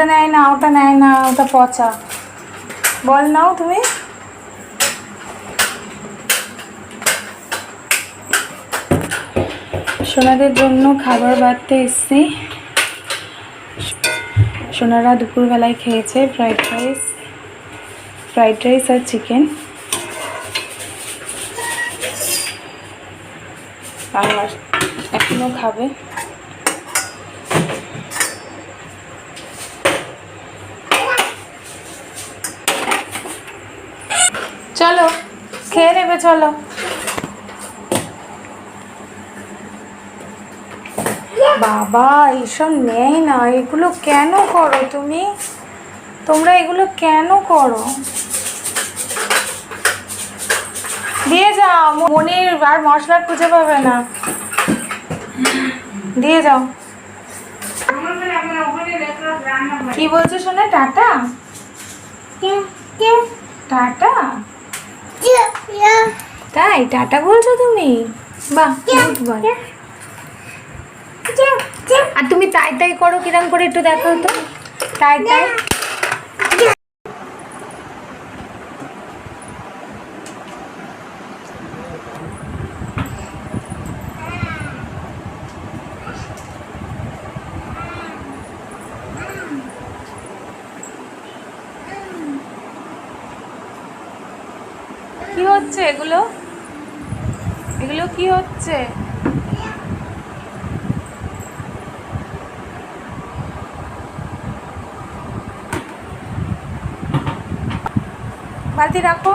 ওটা নেয় না, ওটা নেয় না, ওটা পচা। বল নাও তুমি। সোনাদের জন্য খাবার বাড়তে এসছি। সোনারা দুপুরবেলায় খেয়েছে ফ্রাইড রাইস আর চিকেন। আর এখনো খাবে। চলো খেয়ে নেবে, চলো। বাবা এইসব নেই না, এগুলো কেন করো তুমি? তোমরা এগুলো কেন করো? দিয়ে যাও, পনির আর মশলা খুঁজে পাবে না। দিয়ে যাও। কি বলছো শোনা? টাটা টাটা, তাই টাটা বলছো তুমি? বাহ, গুড বয়। আর তুমি তাই তাই করো কিরম করে একটু দেখাও তো। তাই তাই কি হচ্ছে এগুলো? এগুলো কি হচ্ছে? বালতি রাখো।